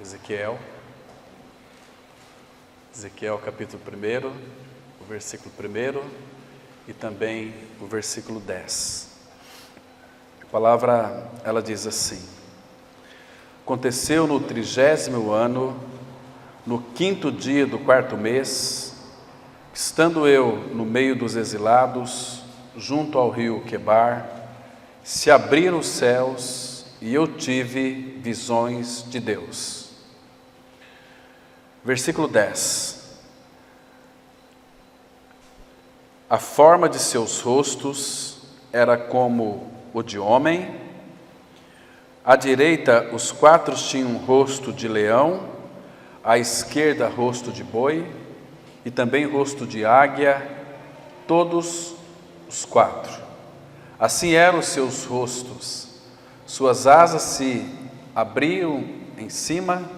Ezequiel capítulo 1, o versículo 1 e também o versículo 10. A palavra, ela diz assim: Aconteceu no 30º ano, no 5º dia do 4º mês, estando eu no meio dos exilados, junto ao rio Quebar, se abriram os céus e eu tive visões de Deus. Versículo 10. A forma de seus rostos era como o de homem, à direita os 4 tinham rosto de leão, à esquerda rosto de boi e também rosto de águia, todos os 4. Assim eram os seus rostos, suas asas se abriam em cima,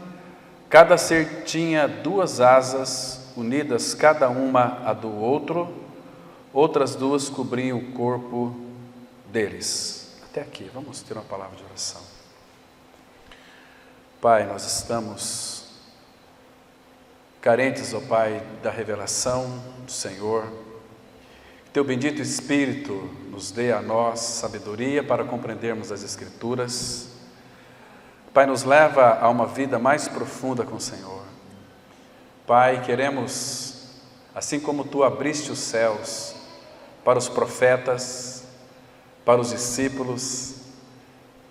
cada ser tinha 2 asas, unidas cada uma a do outro, outras 2 cobriam o corpo deles. Até aqui, vamos ter uma palavra de oração. Pai, nós estamos carentes, ó Pai, da revelação do Senhor. Que Teu bendito Espírito nos dê a nós sabedoria para compreendermos as Escrituras. Pai, nos leva a uma vida mais profunda com o Senhor. Pai, queremos, assim como Tu abriste os céus para os profetas, para os discípulos,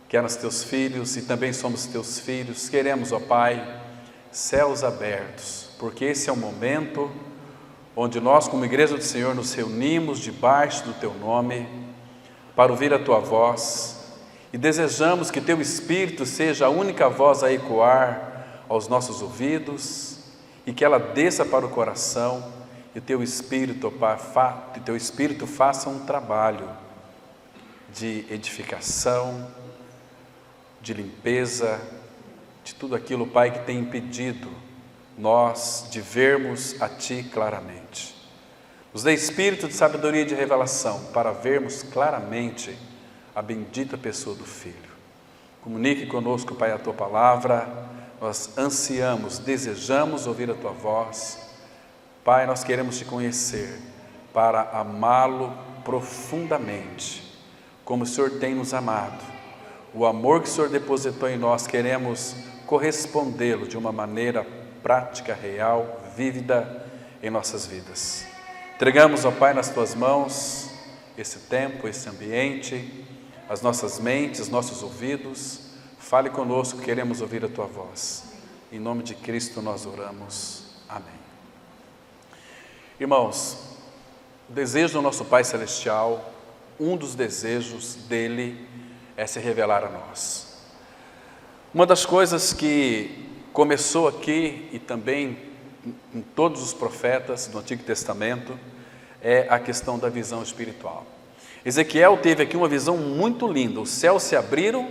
que eram os Teus filhos e também somos Teus filhos, queremos, ó Pai, céus abertos, porque esse é o momento onde nós, como Igreja do Senhor, nos reunimos debaixo do Teu nome para ouvir a Tua voz. E desejamos que Teu Espírito seja a única voz a ecoar aos nossos ouvidos e que ela desça para o coração e o Teu Espírito, Teu Espírito faça um trabalho de edificação, de limpeza, de tudo aquilo, Pai, que tem impedido nós de vermos a Ti claramente. Nos dê espírito de sabedoria e de revelação para vermos claramente a bendita pessoa do Filho. Comunique conosco, Pai, a Tua palavra. Nós ansiamos, desejamos ouvir a Tua voz. Pai, nós queremos Te conhecer para amá-lo profundamente, como o Senhor tem nos amado. O amor que o Senhor depositou em nós, queremos correspondê-lo de uma maneira prática, real, vívida em nossas vidas. Entregamos, ó Pai, nas Tuas mãos esse tempo, esse ambiente, as nossas mentes, os nossos ouvidos. Fale conosco, queremos ouvir a Tua voz. Em nome de Cristo nós oramos. Amém. Irmãos, o desejo do nosso Pai Celestial, um dos desejos dele é se revelar a nós. Uma das coisas que começou aqui e também em todos os profetas do Antigo Testamento é a questão da visão espiritual. Ezequiel teve aqui uma visão muito linda, os céus se abriram,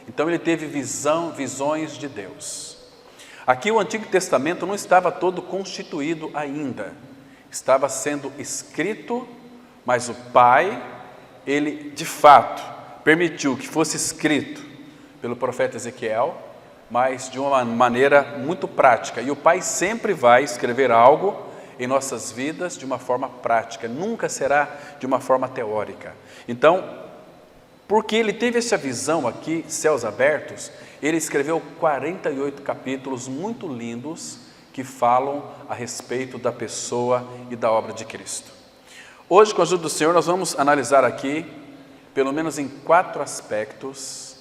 então ele teve visões de Deus. Aqui o Antigo Testamento não estava todo constituído ainda, estava sendo escrito, mas o Pai, ele de fato permitiu que fosse escrito pelo profeta Ezequiel, mas de uma maneira muito prática. E o Pai sempre vai escrever algo em nossas vidas de uma forma prática, nunca será de uma forma teórica. Então, porque ele teve essa visão aqui, céus abertos, ele escreveu 48 capítulos muito lindos que falam a respeito da pessoa e da obra de Cristo. Hoje, com a ajuda do Senhor, nós vamos analisar aqui, pelo menos em 4 aspectos,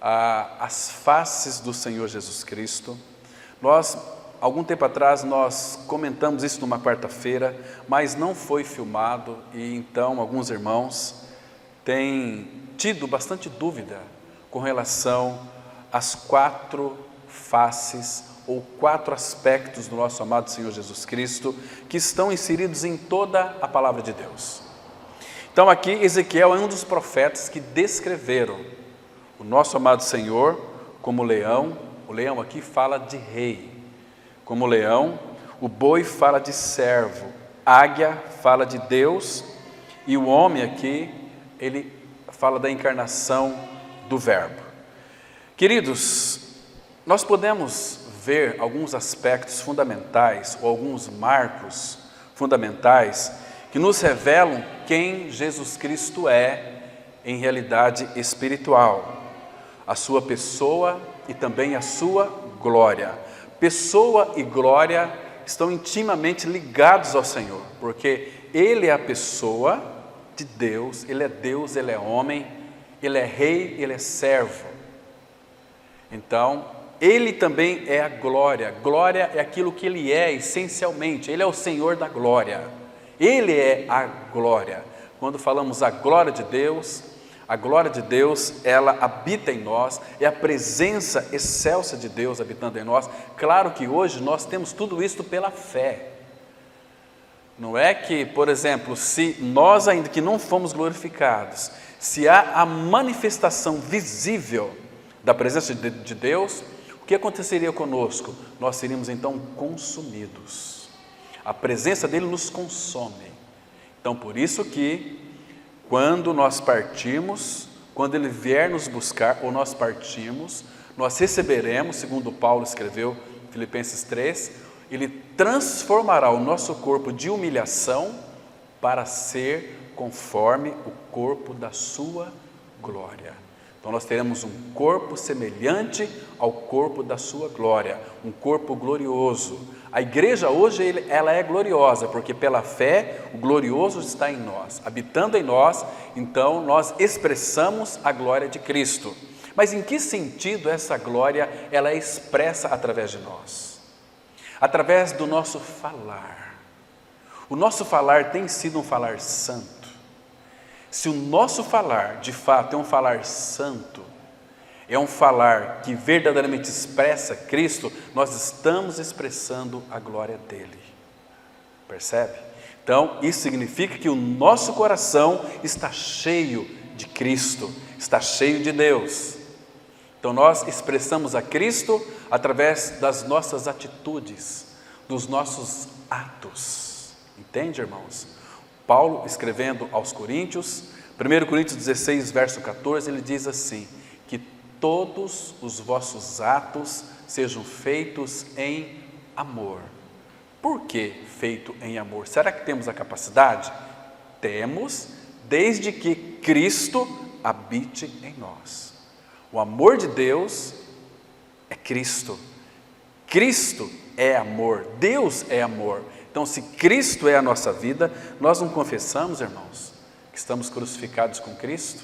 as faces do Senhor Jesus Cristo. Algum tempo atrás, nós comentamos isso numa quarta-feira, mas não foi filmado e então alguns irmãos têm tido bastante dúvida com relação às 4 faces ou 4 aspectos do nosso amado Senhor Jesus Cristo que estão inseridos em toda a palavra de Deus. Então aqui Ezequiel é um dos profetas que descreveram o nosso amado Senhor como leão. O leão aqui fala de rei. Como leão, o boi fala de servo, águia fala de Deus e o homem aqui, ele fala da encarnação do Verbo. Queridos, Nós podemos ver alguns aspectos fundamentais, ou alguns marcos fundamentais, que nos revelam quem Jesus Cristo é em realidade espiritual, a sua pessoa e também a sua glória. Pessoa e glória estão intimamente ligados ao Senhor, porque Ele é a pessoa de Deus, Ele é homem, Ele é rei, Ele é servo. Então, Ele também é a glória. Glória é aquilo que Ele é essencialmente, Ele é o Senhor da glória. Ele é a glória. Quando falamos a glória de Deus, ela habita em nós, é a presença excelsa de Deus habitando em nós. Claro que hoje nós temos tudo isso pela fé. Não é que, por exemplo, se nós ainda que não fomos glorificados, se há a manifestação visível da presença de Deus, o que aconteceria conosco? Nós seríamos então consumidos. A presença dele nos consome. Então, por isso que quando nós partimos, quando Ele vier nos buscar, ou nós partimos, nós receberemos, segundo Paulo escreveu em Filipenses 3, Ele transformará o nosso corpo de humilhação para ser conforme o corpo da sua glória. Então nós teremos um corpo semelhante ao corpo da sua glória, um corpo glorioso. A igreja hoje, ela é gloriosa, porque pela fé o glorioso está em nós, habitando em nós, então nós expressamos a glória de Cristo. Mas em que sentido essa glória, ela é expressa através de nós? Através do nosso falar. O nosso falar tem sido um falar santo. Se o nosso falar, de fato, é um falar santo, é um falar que verdadeiramente expressa Cristo, nós estamos expressando a glória dele. Percebe? Então, isso significa que o nosso coração está cheio de Cristo, está cheio de Deus. Então, nós expressamos a Cristo através das nossas atitudes, dos nossos atos. Entende, irmãos? Paulo, escrevendo aos Coríntios, 1 Coríntios 16, verso 14, ele diz assim, que todos os vossos atos sejam feitos em amor. Por que feito em amor? Será que temos a capacidade? Temos, desde que Cristo habite em nós. O amor de Deus é Cristo. Cristo é amor, Deus é amor. Então, se Cristo é a nossa vida, nós não confessamos, irmãos, que estamos crucificados com Cristo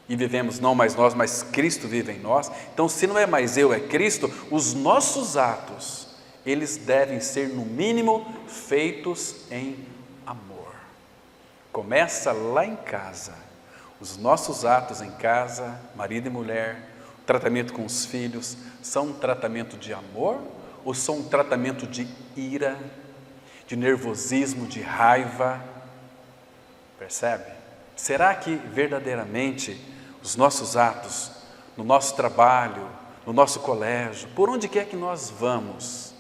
e vivemos não mais nós, mas Cristo vive em nós. Então, se não é mais eu, é Cristo, os nossos atos, eles devem ser, no mínimo, feitos em amor. Começa lá em casa. Os nossos atos em casa, marido e mulher, o tratamento com os filhos, são um tratamento de amor ou são um tratamento de ira, de nervosismo, de raiva? Percebe? Será que verdadeiramente os nossos atos, no nosso trabalho, no nosso colégio, por onde quer que nós vamos,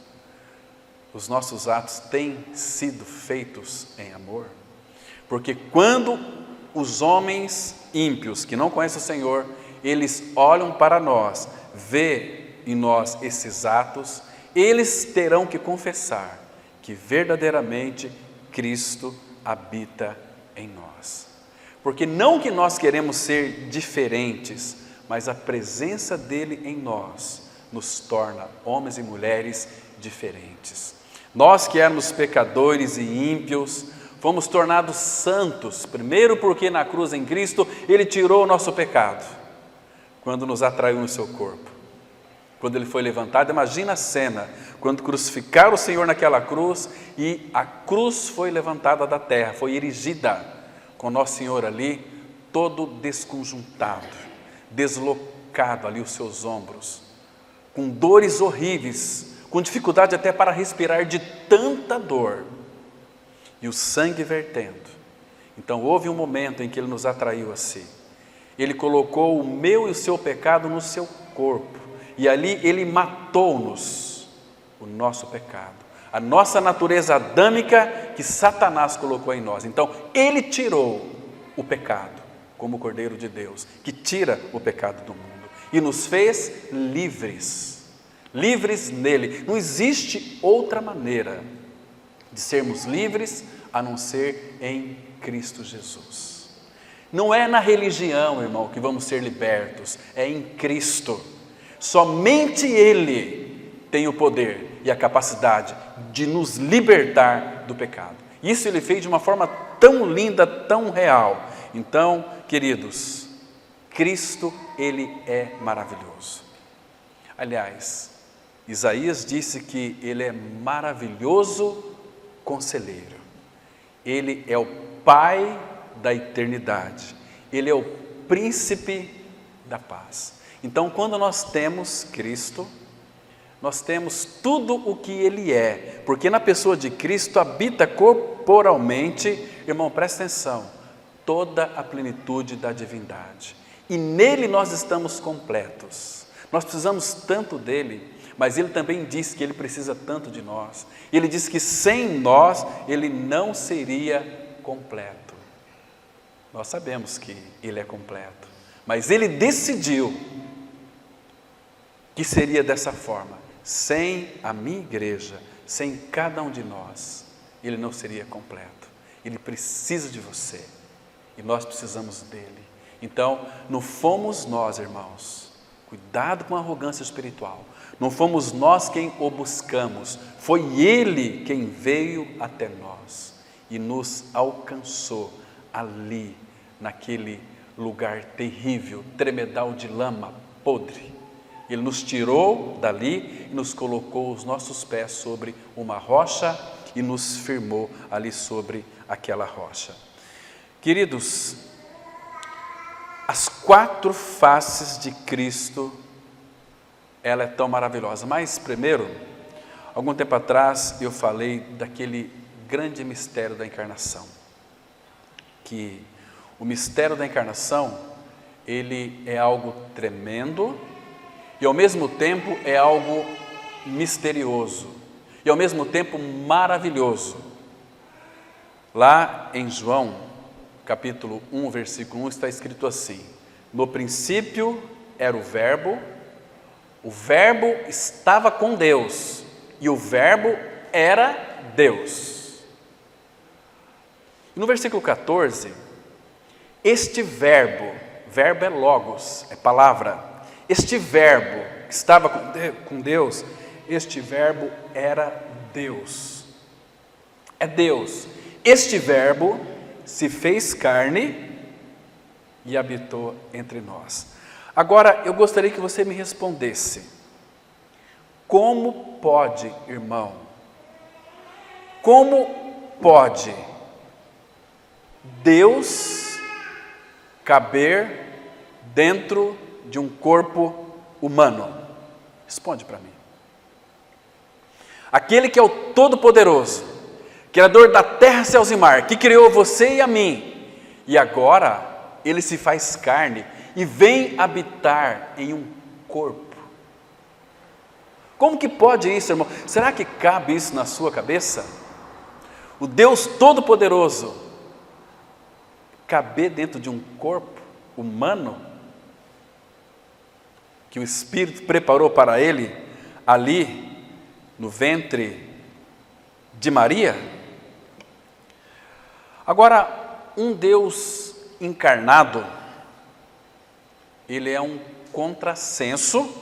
os nossos atos têm sido feitos em amor? Porque quando os homens ímpios que não conhecem o Senhor, eles olham para nós, vê em nós esses atos, eles terão que confessar que verdadeiramente Cristo habita em nós. Porque não que nós queremos ser diferentes, mas a presença dele em nós nos torna homens e mulheres diferentes. Nós que éramos pecadores e ímpios, fomos tornados santos, primeiro porque na cruz em Cristo ele tirou o nosso pecado, quando nos atraiu no seu corpo. Quando ele foi levantado, imagina a cena, quando crucificaram o Senhor naquela cruz e a cruz foi levantada da terra, foi erigida, com Nosso Senhor ali, todo desconjuntado, deslocado ali os seus ombros, com dores horríveis, com dificuldade até para respirar de tanta dor, e o sangue vertendo. Então houve um momento em que ele nos atraiu a si, ele colocou o meu e o seu pecado no seu corpo, e ali ele matou-nos o nosso pecado, a nossa natureza adâmica que Satanás colocou em nós. Então ele tirou o pecado, como o Cordeiro de Deus, que tira o pecado do mundo, e nos fez livres. livres nele. Não existe outra maneira de sermos livres a não ser em Cristo Jesus. Não é na religião, irmão, que vamos ser libertos, é em Cristo. Somente Ele tem o poder e a capacidade de nos libertar do pecado. Isso Ele fez de uma forma tão linda, tão real. Então, queridos, Cristo, Ele é maravilhoso. Aliás, Isaías disse que Ele é maravilhoso conselheiro. Ele é o Pai da eternidade. Ele é o príncipe da paz. Então, quando nós temos Cristo, nós temos tudo o que Ele é, porque na pessoa de Cristo habita corporalmente, irmão, presta atenção, toda a plenitude da divindade. E nele nós estamos completos. Nós precisamos tanto dele, mas Ele também diz que Ele precisa tanto de nós. Ele diz que sem nós Ele não seria completo. Nós sabemos que Ele é completo, mas Ele decidiu que seria dessa forma. Sem a minha igreja, sem cada um de nós, Ele não seria completo. Ele precisa de você e nós precisamos dele. Então, não fomos nós, irmãos, cuidado com a arrogância espiritual, não fomos nós quem o buscamos, foi Ele quem veio até nós e nos alcançou ali, naquele lugar terrível, tremedal de lama podre. Ele nos tirou dali e nos colocou os nossos pés sobre uma rocha e nos firmou ali sobre aquela rocha. Queridos, as 4 faces de Cristo, ela é tão maravilhosa. Mas primeiro, algum tempo atrás eu falei daquele grande mistério da encarnação, que o mistério da encarnação, ele é algo tremendo e ao mesmo tempo é algo misterioso e ao mesmo tempo maravilhoso. Lá em João, capítulo 1, versículo 1, está escrito assim: no princípio era o Verbo estava com Deus e o Verbo era Deus. No versículo 14, este verbo é logos, é palavra, este verbo que estava com Deus, este verbo era Deus, é Deus. Este verbo se fez carne e habitou entre nós. Agora, eu gostaria que você me respondesse, como pode, irmão, como pode Deus caber dentro de um corpo humano? Responde para mim. Aquele que é o Todo-Poderoso, Criador da terra, céus e mar, que criou você e a mim, e agora Ele se faz carne e vem habitar em um corpo. Como que pode isso, irmão? Será que cabe isso na sua cabeça? O Deus Todo-Poderoso caber dentro de um corpo humano que o Espírito preparou para Ele ali no ventre de Maria? Agora, um Deus encarnado, Ele é um contrassenso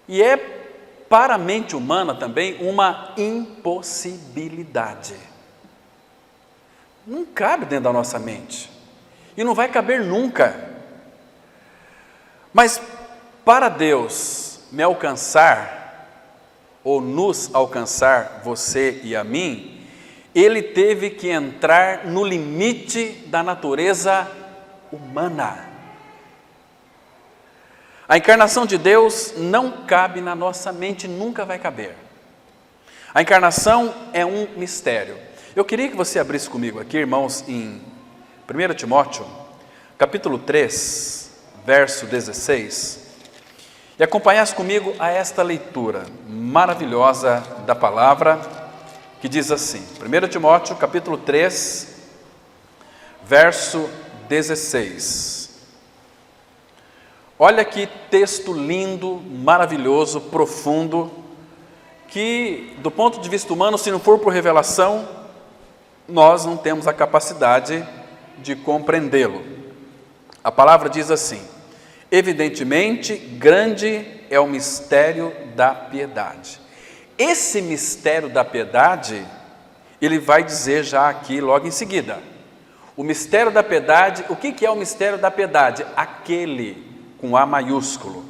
e é para a mente humana também uma impossibilidade. Não cabe dentro da nossa mente e não vai caber nunca. Mas para Deus me alcançar ou nos alcançar, você e a mim, Ele teve que entrar no limite da natureza humana. A encarnação de Deus não cabe na nossa mente, nunca vai caber. A encarnação é um mistério. Eu queria que você abrisse comigo aqui, irmãos, em 1 Timóteo, capítulo 3, verso 16, e acompanhasse comigo a esta leitura maravilhosa da palavra, que diz assim, 1 Timóteo, capítulo 3, verso 16. Olha que texto lindo, maravilhoso, profundo, que do ponto de vista humano, se não for por revelação, nós não temos a capacidade de compreendê-lo. A palavra diz assim: evidentemente, grande é o mistério da piedade. Esse mistério da piedade, ele vai dizer já aqui logo em seguida. O mistério da piedade, o que é o mistério da piedade? Aquele com A maiúsculo,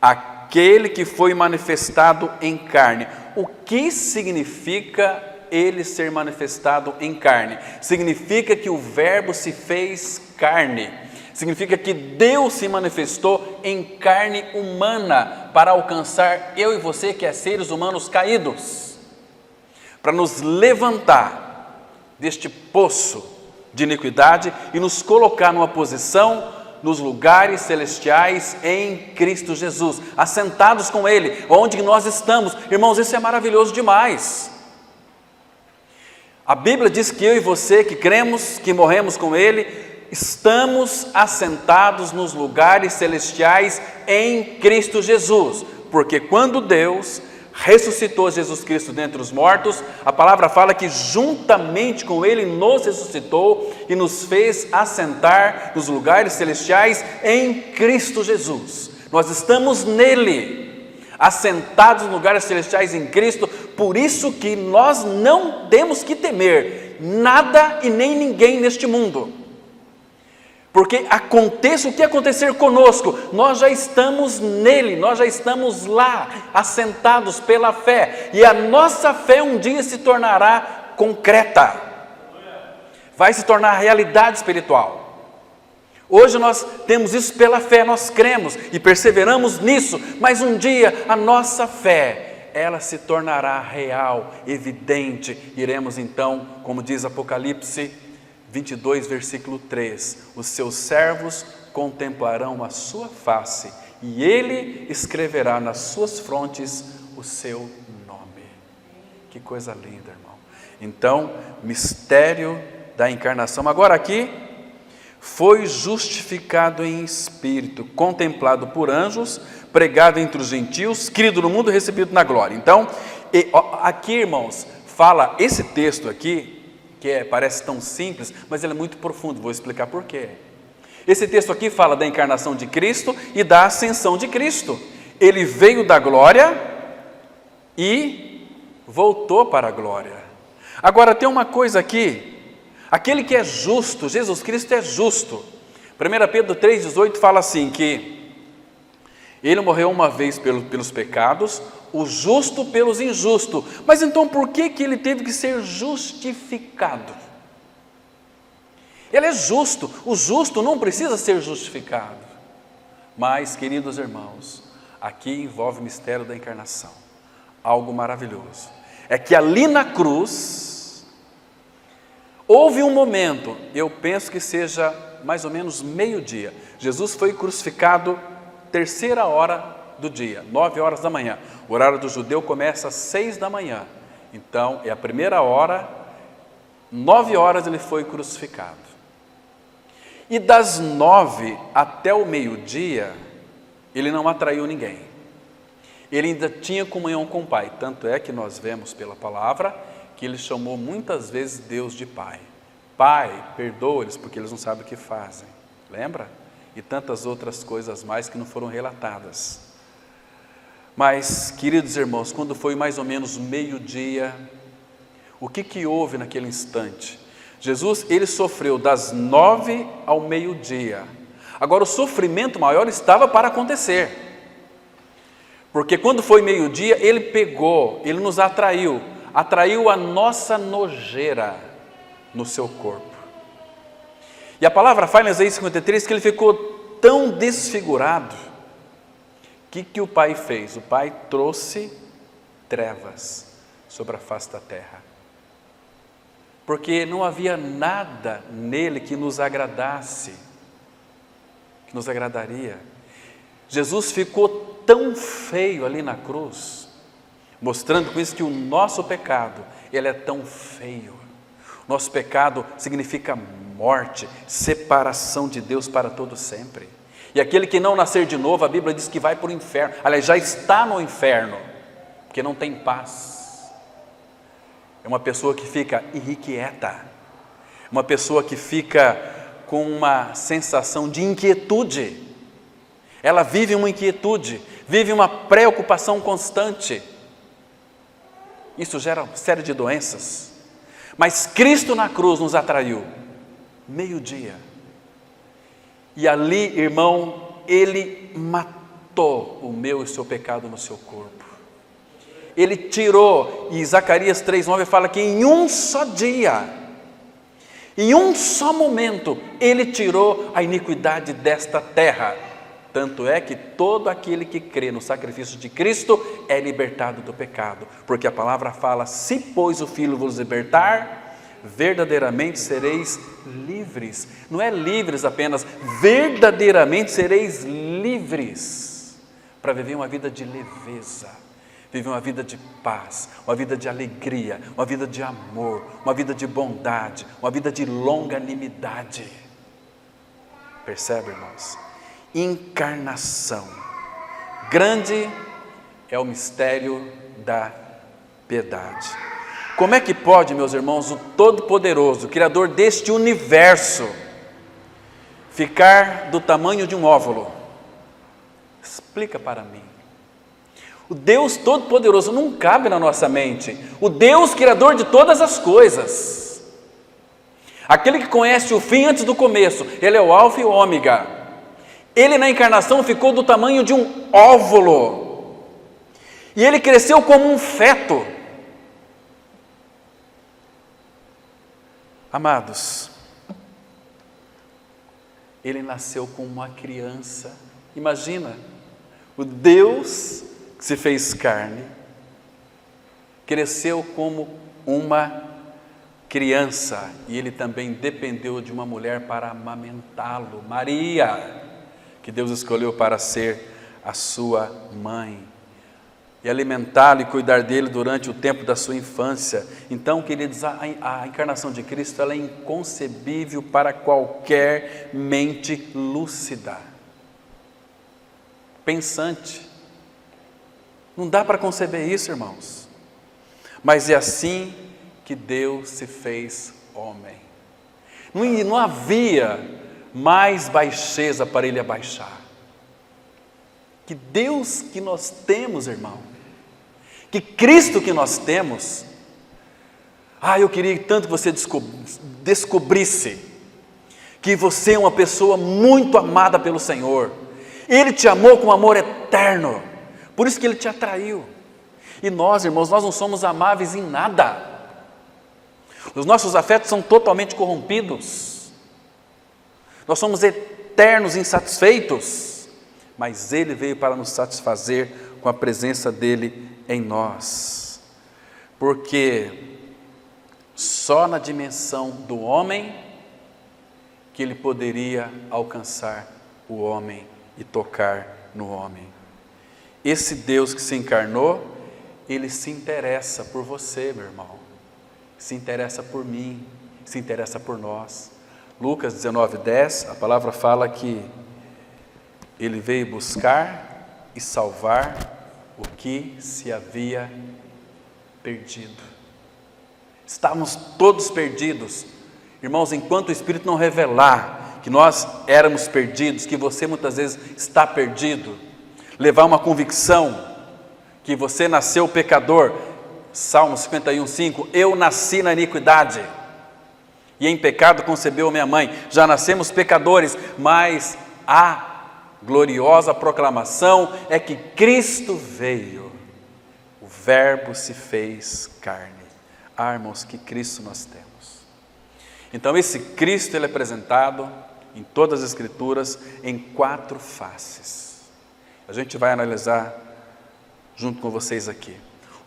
aquele que foi manifestado em carne. O que significa ele ser manifestado em carne? Significa que o Verbo se fez carne, significa que Deus se manifestou em carne humana para alcançar eu e você, que é seres humanos caídos, para nos levantar deste poço de iniquidade e nos colocar numa posição nos lugares celestiais em Cristo Jesus, assentados com Ele, onde nós estamos. Irmãos, isso é maravilhoso demais. A Bíblia diz que eu e você, que cremos, que morremos com Ele, estamos assentados nos lugares celestiais em Cristo Jesus, porque quando Deus ressuscitou Jesus Cristo dentre os mortos, a palavra fala que juntamente com Ele nos ressuscitou e nos fez assentar nos lugares celestiais em Cristo Jesus. Nós estamos nele, assentados nos lugares celestiais em Cristo, por isso que nós não temos que temer nada e nem ninguém neste mundo. Porque aconteça o que acontecer conosco, nós já estamos nele, nós já estamos lá, assentados pela fé. E a nossa fé um dia se tornará concreta, vai se tornar realidade espiritual. Hoje nós temos isso pela fé, nós cremos e perseveramos nisso, mas um dia a nossa fé, ela se tornará real, evidente. Iremos então, como diz Apocalipse 22, versículo 3, os seus servos contemplarão a sua face e ele escreverá nas suas frontes o seu nome. Que coisa linda, irmão. Então, mistério da encarnação. Agora aqui, foi justificado em espírito, contemplado por anjos, pregado entre os gentios, crido no mundo e recebido na glória. Então, aqui, irmãos, fala esse texto aqui, que parece tão simples, mas ele é muito profundo, vou explicar por quê. Esse texto aqui fala da encarnação de Cristo e da ascensão de Cristo. Ele veio da glória e voltou para a glória. Agora tem uma coisa aqui, aquele que é justo, Jesus Cristo é justo. 1 Pedro 3,18 fala assim, que ele morreu uma vez pelos pecados, o justo pelos injustos. Mas então por que ele teve que ser justificado? Ele é justo, o justo não precisa ser justificado. Mas, queridos irmãos, aqui envolve o mistério da encarnação. Algo maravilhoso. É que ali na cruz, houve um momento, eu penso que seja mais ou menos meio-dia. Jesus foi crucificado 3ª hora do dia, 9 horas da manhã. O horário do judeu começa às 6 da manhã. Então, é a primeira hora, 9 horas ele foi crucificado. E das 9 até o meio-dia, ele não atraiu ninguém. Ele ainda tinha comunhão com o Pai. Tanto é que nós vemos pela palavra que ele chamou muitas vezes Deus de Pai. Pai, perdoa-lhes porque eles não sabem o que fazem. Lembra? E tantas outras coisas mais que não foram relatadas. Mas, queridos irmãos, quando foi mais ou menos meio-dia, o que houve naquele instante? Jesus, ele sofreu das 9 ao meio-dia. Agora, o sofrimento maior estava para acontecer. Porque quando foi meio-dia, ele nos atraiu a nossa nojeira no seu corpo. E a palavra fala em Isaías 53 que ele ficou tão desfigurado. O que o Pai fez? O Pai trouxe trevas sobre a face da terra. Porque não havia nada nele que nos agradasse, que nos agradaria. Jesus ficou tão feio ali na cruz, mostrando com isso que o nosso pecado, ele é tão feio. Nosso pecado significa morte, separação de Deus para todo sempre. E aquele que não nascer de novo, a Bíblia diz que vai para o inferno. Aliás, já está no inferno, porque não tem paz. É uma pessoa que fica irrequieta, uma pessoa que fica com uma sensação de inquietude. Ela vive uma inquietude, vive uma preocupação constante. Isso gera uma série de doenças. Mas Cristo na cruz nos atraiu, meio-dia. E ali, irmão, Ele matou o meu e o seu pecado no seu corpo. Ele tirou, e Zacarias 3,9 fala que em um só dia, em um só momento, Ele tirou a iniquidade desta terra. Tanto é que todo aquele que crê no sacrifício de Cristo é libertado do pecado. Porque a palavra fala, se pois o Filho vos libertar, verdadeiramente sereis livres. Não é livres apenas, verdadeiramente sereis livres. Para viver uma vida de leveza, viver uma vida de paz, uma vida de alegria, uma vida de amor, uma vida de bondade, uma vida de longanimidade. Percebe, irmãos? Encarnação. Grande é o mistério da piedade. Como é que pode, meus irmãos, o Todo-Poderoso, Criador deste universo, ficar do tamanho de um óvulo? Explica para mim. O Deus Todo-Poderoso não cabe na nossa mente. O Deus Criador de todas as coisas. Aquele que conhece o fim antes do começo. Ele é o alfa e o ômega. Ele na encarnação ficou do tamanho de um óvulo. E ele cresceu como um feto. Amados, ele nasceu como uma criança. Imagina, o Deus que se fez carne, cresceu como uma criança. E ele também dependeu de uma mulher para amamentá-lo, Maria, que Deus escolheu para ser a sua mãe, e alimentá-lo e cuidar dele durante o tempo da sua infância. Então, queridos, a encarnação de Cristo, ela é inconcebível para qualquer mente lúcida, pensante. Não dá para conceber isso, irmãos. Mas é assim que Deus se fez homem. Não havia mais baixeza para Ele abaixar. Que Deus que nós temos, irmão, que Cristo que nós temos. Eu queria tanto que você descobrisse que você é uma pessoa muito amada pelo Senhor. Ele te amou com amor eterno, por isso que Ele te atraiu. E nós, irmãos, nós não somos amáveis em nada. Os nossos afetos são totalmente corrompidos. Nós somos eternos insatisfeitos, mas Ele veio para nos satisfazer com a presença dEle em nós. Porque só na dimensão do homem que Ele poderia alcançar o homem e tocar no homem. Esse Deus que se encarnou, Ele se interessa por você, meu irmão, se interessa por mim, se interessa por nós. Lucas 19:10, a palavra fala que Ele veio buscar e salvar o que se havia perdido. Estávamos todos perdidos. Irmãos, enquanto o Espírito não revelar que nós éramos perdidos, que você muitas vezes está perdido, levar uma convicção que você nasceu pecador. Salmo 51:5, eu nasci na iniquidade, e em pecado concebeu minha mãe. Já nascemos pecadores, mas a gloriosa proclamação é que Cristo veio, o Verbo se fez carne. Irmãos, que Cristo nós temos. Então esse Cristo, ele é apresentado em todas as Escrituras em 4 faces. A gente vai analisar junto com vocês aqui.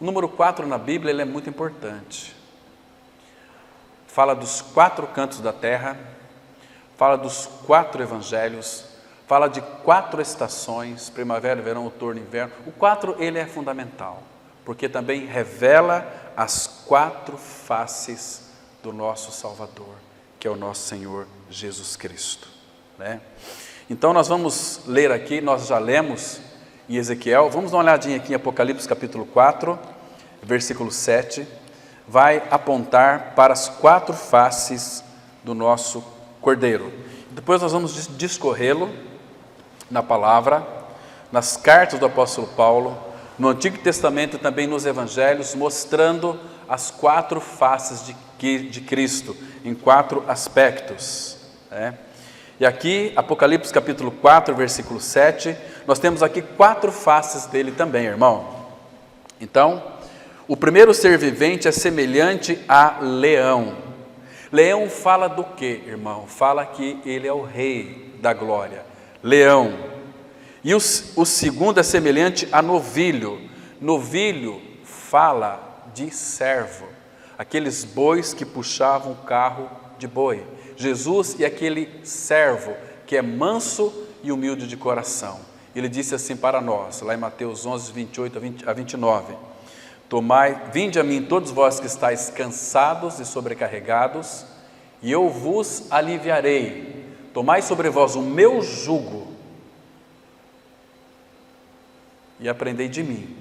O número 4 na Bíblia, ele é muito importante. Fala dos 4 cantos da terra, fala dos 4 evangelhos, fala de 4 estações, primavera, verão, outono, inverno. O 4, ele é fundamental, porque também revela as 4 faces do nosso Salvador, que é o nosso Senhor Jesus Cristo, né? Então nós vamos ler aqui, nós já lemos em Ezequiel, vamos dar uma olhadinha aqui em Apocalipse capítulo 4, versículo 7, vai apontar para as 4 faces do nosso Cordeiro. Depois nós vamos discorrê-lo na palavra, nas cartas do apóstolo Paulo, no Antigo Testamento e também nos Evangelhos, mostrando as 4 faces de Cristo, em 4 aspectos. E aqui, Apocalipse capítulo 4, versículo 7, nós temos aqui 4 faces dele também, irmão. Então, o primeiro ser vivente é semelhante a leão. Leão fala do quê, irmão? Fala que ele é o rei da glória. Leão. E o segundo é semelhante a novilho. Novilho fala de servo. Aqueles bois que puxavam o carro de boi. Jesus é aquele servo que é manso e humilde de coração. Ele disse assim para nós, lá em Mateus 11, 28 a 29. Vinde a mim todos vós que estáis cansados e sobrecarregados, e eu vos aliviarei. Tomai sobre vós o meu jugo e aprendei de mim,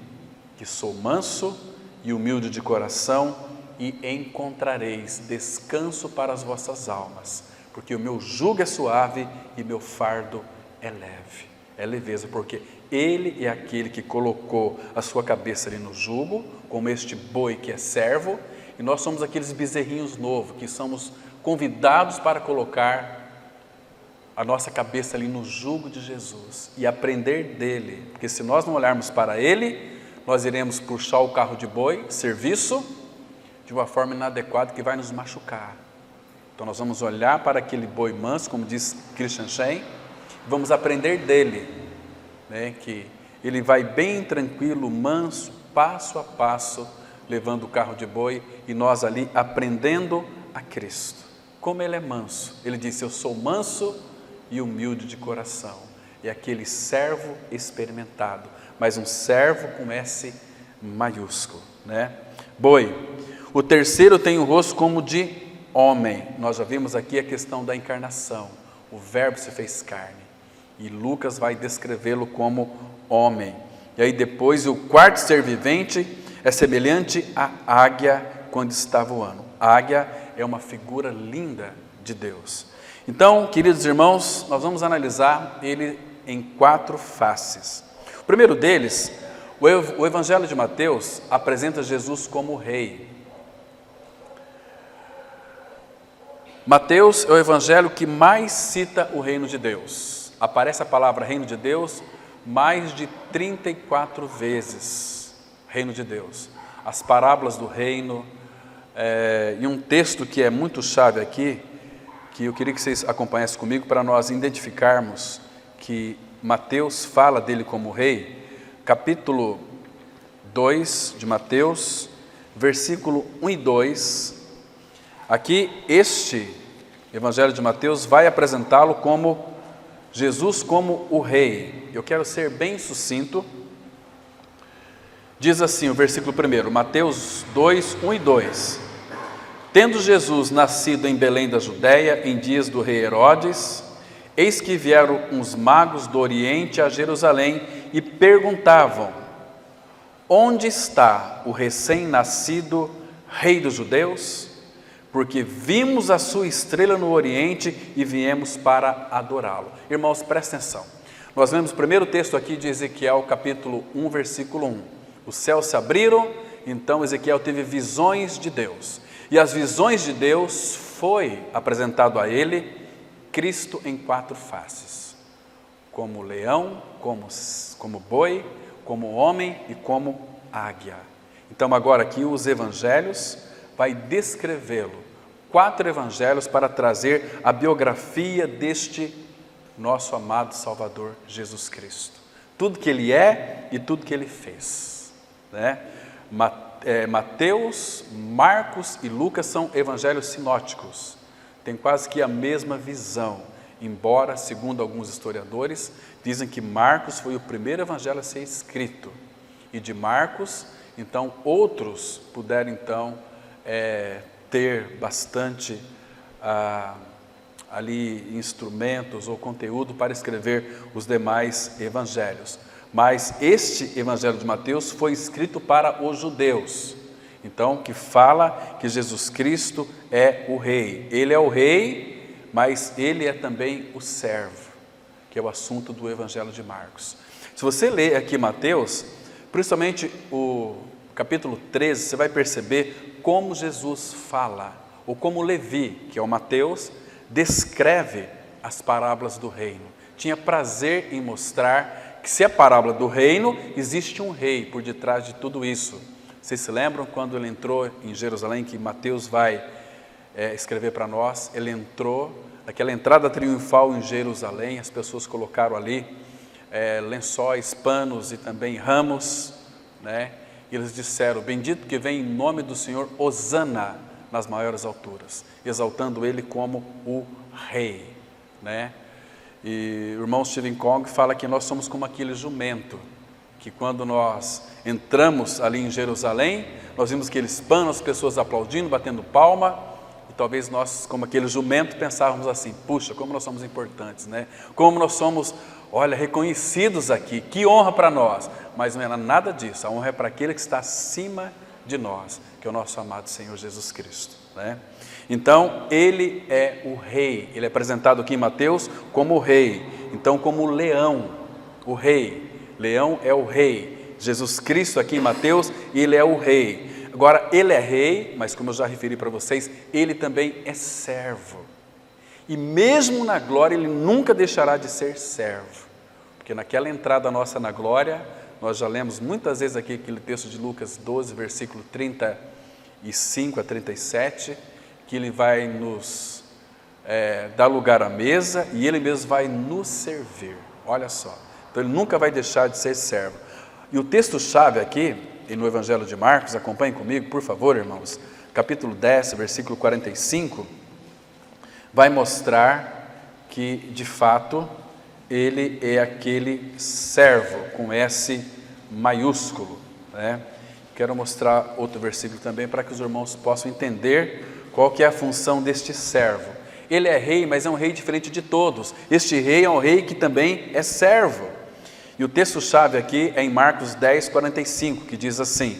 que sou manso e humilde de coração, e encontrareis descanso para as vossas almas, porque o meu jugo é suave e meu fardo é leve. É leveza, porque ele é aquele que colocou a sua cabeça ali no jugo, como este boi que é servo, e nós somos aqueles bezerrinhos novos, que somos convidados para colocar a nossa cabeça ali no jugo de Jesus e aprender dele, porque se nós não olharmos para ele, nós iremos puxar o carro de boi, serviço, de uma forma inadequada que vai nos machucar. Então nós vamos olhar para aquele boi manso, como diz Christian Schein, vamos aprender dele, que ele vai bem tranquilo, manso, passo a passo, levando o carro de boi, e nós ali aprendendo a Cristo. Como ele é manso, ele disse, eu sou manso e humilde de coração. É aquele servo experimentado, mas um servo com S maiúsculo. Boi. O terceiro tem o rosto como de homem. Nós já vimos aqui a questão da encarnação. O verbo se fez carne. E Lucas vai descrevê-lo como homem. E aí depois o quarto ser vivente é semelhante à águia quando está voando. A águia é uma figura linda de Deus. Então, queridos irmãos, nós vamos analisar ele em 4 faces. O primeiro deles, o Evangelho de Mateus apresenta Jesus como rei. Mateus é o evangelho que mais cita o reino de Deus. Aparece a palavra reino de Deus mais de 34 vezes. Reino de Deus. As parábolas do reino. E um texto que é muito chave aqui, que eu queria que vocês acompanhassem comigo para nós identificarmos que Mateus fala dele como rei. Capítulo 2 de Mateus, versículo 1 e 2. Aqui, este Evangelho de Mateus vai apresentá-lo como Jesus como o rei. Eu quero ser bem sucinto. Diz assim o versículo 1, Mateus 2, 1 e 2. Tendo Jesus nascido em Belém da Judéia, em dias do rei Herodes, eis que vieram uns magos do Oriente a Jerusalém e perguntavam, onde está o recém-nascido rei dos judeus? Porque vimos a sua estrela no Oriente e viemos para adorá-lo. Irmãos, prestem atenção. Nós vemos o primeiro texto aqui de Ezequiel, capítulo 1, versículo 1. Os céus se abriram, então Ezequiel teve visões de Deus. E as visões de Deus foi apresentado a ele Cristo em 4 faces. Como leão, como boi, como homem e como águia. Então agora aqui os evangelhos vai descrevê-lo. 4 evangelhos para trazer a biografia deste nosso amado Salvador Jesus Cristo. Tudo que ele é e tudo que ele fez. Mateus, Marcos e Lucas são evangelhos sinóticos. Tem quase que a mesma visão. Embora, segundo alguns historiadores, dizem que Marcos foi o primeiro evangelho a ser escrito. E de Marcos, então, outros puderam, então, ter bastante ali instrumentos ou conteúdo para escrever os demais evangelhos. Mas este evangelho de Mateus foi escrito para os judeus. Então, que fala que Jesus Cristo é o rei. Ele é o rei, mas ele é também o servo, que é o assunto do evangelho de Marcos. Se você ler aqui Mateus, principalmente o capítulo 13, você vai perceber como Jesus fala, ou como Levi, que é o Mateus, descreve as parábolas do reino. Tinha prazer em mostrar que se é parábola do reino, existe um rei por detrás de tudo isso. Vocês se lembram quando ele entrou em Jerusalém, que Mateus vai escrever para nós? Ele entrou, naquela entrada triunfal em Jerusalém, as pessoas colocaram ali lençóis, panos e também ramos, né? E eles disseram: bendito que vem em nome do Senhor, Hosana nas maiores alturas, exaltando ele como o rei, né? E o irmão Stephen Cong fala que nós somos como aquele jumento, que quando nós entramos ali em Jerusalém, nós vimos aqueles panos, as pessoas aplaudindo, batendo palma, e talvez nós, como aquele jumento, pensávamos assim: puxa, como nós somos importantes, né? Como nós somos, olha, reconhecidos aqui, que honra para nós. Mas não é nada disso, a honra é para aquele que está acima de nós, que é o nosso amado Senhor Jesus Cristo, né? Então, ele é o rei, ele é apresentado aqui em Mateus como o rei, então como o leão, o rei, leão é o rei, Jesus Cristo aqui em Mateus, ele é o rei. Agora, ele é rei, mas como eu já referi para vocês, ele também é servo, e mesmo na glória ele nunca deixará de ser servo, porque naquela entrada nossa na glória, nós já lemos muitas vezes aqui aquele texto de Lucas 12, versículo 35 a 37, que ele vai nos dar lugar à mesa e ele mesmo vai nos servir, olha só. Então ele nunca vai deixar de ser servo. E o texto-chave aqui, e no Evangelho de Marcos, acompanhem comigo, por favor, irmãos, capítulo 10, versículo 45, vai mostrar que, de fato, ele é aquele servo, com S maiúsculo, né? Quero mostrar outro versículo também, para que os irmãos possam entender qual que é a função deste servo. Ele é rei, mas é um rei diferente de todos. Este rei é um rei que também é servo. E o texto-chave aqui é em Marcos 10, 45, que diz assim: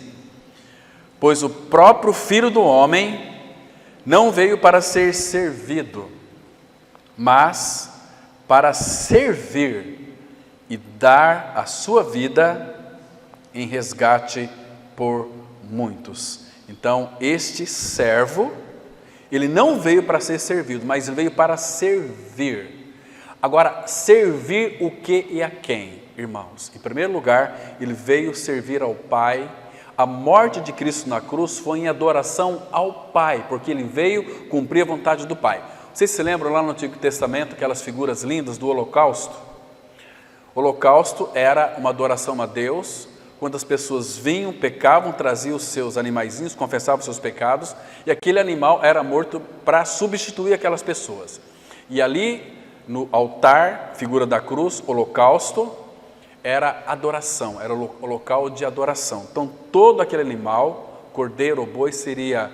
pois o próprio Filho do Homem não veio para ser servido, mas para servir e dar a sua vida em resgate por muitos. Então, este servo, ele não veio para ser servido, mas ele veio para servir. Agora, servir o que e a quem, irmãos? Em primeiro lugar, ele veio servir ao Pai. A morte de Cristo na cruz foi em adoração ao Pai, porque ele veio cumprir a vontade do Pai. Vocês se lembram lá no Antigo Testamento, aquelas figuras lindas do holocausto? O holocausto era uma adoração a Deus, quando as pessoas vinham, pecavam, traziam os seus animaizinhos, confessavam os seus pecados, e aquele animal era morto para substituir aquelas pessoas. E ali, no altar, figura da cruz, holocausto, era adoração, era o local de adoração. Então, todo aquele animal, cordeiro ou boi, seria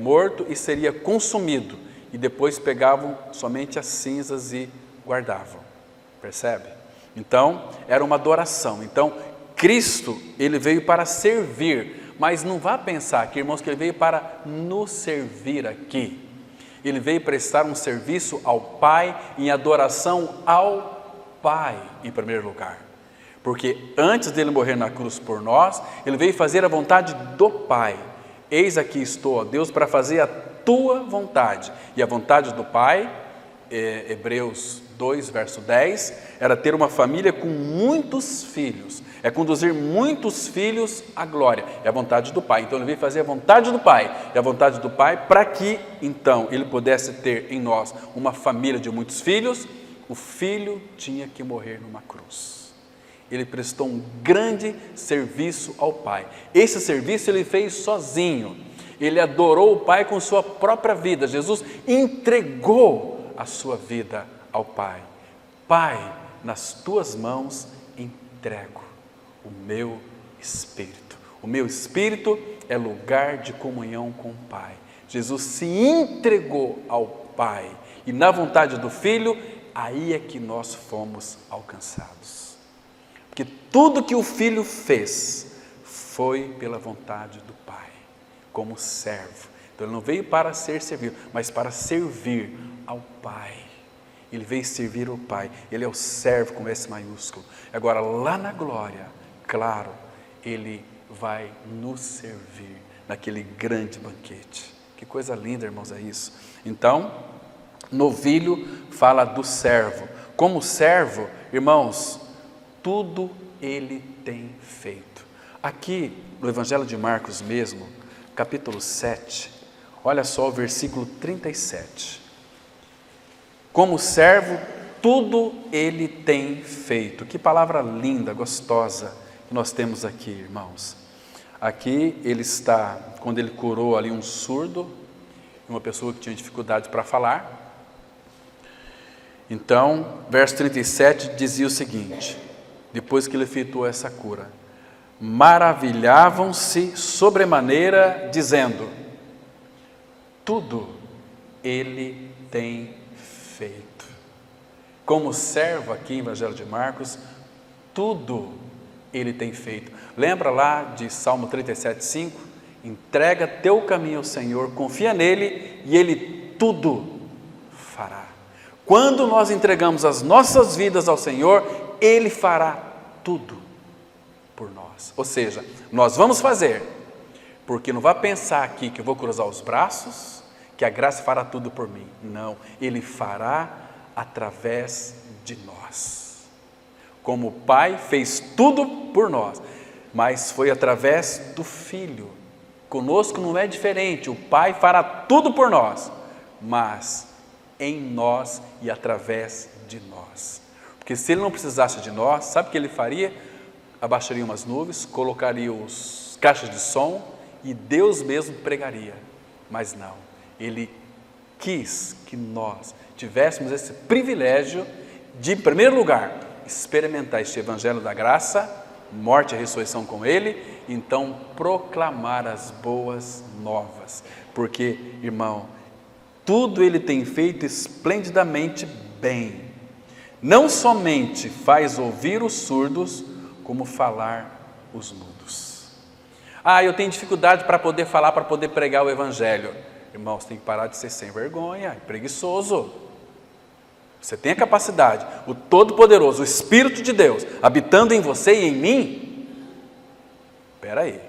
morto e seria consumido, e depois pegavam somente as cinzas e guardavam, percebe? Então, era uma adoração. Então, Cristo, ele veio para servir, mas não vá pensar aqui, irmãos, que ele veio para nos servir aqui. Ele veio prestar um serviço ao Pai, em adoração ao Pai, em primeiro lugar. Porque antes dele morrer na cruz por nós, ele veio fazer a vontade do Pai. Eis aqui estou, ó Deus, para fazer a tua vontade. E a vontade do Pai, Hebreus 2, verso 10, era ter uma família com muitos filhos, é conduzir muitos filhos à glória, é a vontade do Pai. Então ele veio fazer a vontade do Pai, e a vontade do Pai para que então ele pudesse ter em nós uma família de muitos filhos. O filho tinha que morrer numa cruz. Ele prestou um grande serviço ao Pai. Esse serviço ele fez sozinho, ele adorou o Pai com sua própria vida. Jesus entregou a sua vida ao Pai. Pai, nas tuas mãos entrego o meu espírito. O meu espírito é lugar de comunhão com o Pai. Jesus se entregou ao Pai E na vontade do Filho, aí é que nós fomos alcançados. Porque tudo que o Filho fez foi pela vontade do Pai, como servo. Então ele não veio para ser servido, mas para servir ao Pai. Ele veio servir ao Pai. Ele é o servo com S maiúsculo. Agora lá na glória, claro, ele vai nos servir naquele grande banquete. Que coisa linda, irmãos, é isso. Então, novilho fala do servo. Como servo, irmãos, tudo ele tem feito. Aqui no Evangelho de Marcos mesmo, capítulo 7, olha só o versículo 37. Como servo, tudo ele tem feito. Que palavra linda, gostosa que nós temos aqui, irmãos. Aqui ele está, quando ele curou ali um surdo, uma pessoa que tinha dificuldade para falar. Então, verso 37 dizia o seguinte, depois que ele efetuou essa cura: maravilhavam-se sobremaneira, dizendo: tudo ele tem feito. Como servo aqui em Evangelho de Marcos, tudo ele tem feito. Lembra lá de Salmo 37:5? Entrega teu caminho ao Senhor, confia nele e ele tudo fará. Quando nós entregamos as nossas vidas ao Senhor, ele fará tudo por nós. Ou seja, nós vamos fazer, porque não vai pensar aqui que eu vou cruzar os braços, que a graça fará tudo por mim. Não, ele fará através de nós. Como o Pai fez tudo por nós, mas foi através do Filho. Conosco não é diferente, o Pai fará tudo por nós, mas em nós e através de nós. Porque se ele não precisasse de nós, sabe o que ele faria? Abaixaria umas nuvens, colocaria os caixas de som e Deus mesmo pregaria. Mas não, ele quis que nós tivéssemos esse privilégio de, em primeiro lugar, experimentar este evangelho da graça, morte e ressurreição com ele, então proclamar as boas novas. Porque, irmão, tudo ele tem feito esplendidamente bem. Não somente faz ouvir os surdos, como falar os mudos. Eu tenho dificuldade para poder falar, para poder pregar o evangelho. Irmãos, tem que parar de ser sem vergonha e preguiçoso. Você tem a capacidade, o Todo-Poderoso, o Espírito de Deus, habitando em você e em mim. Espera aí,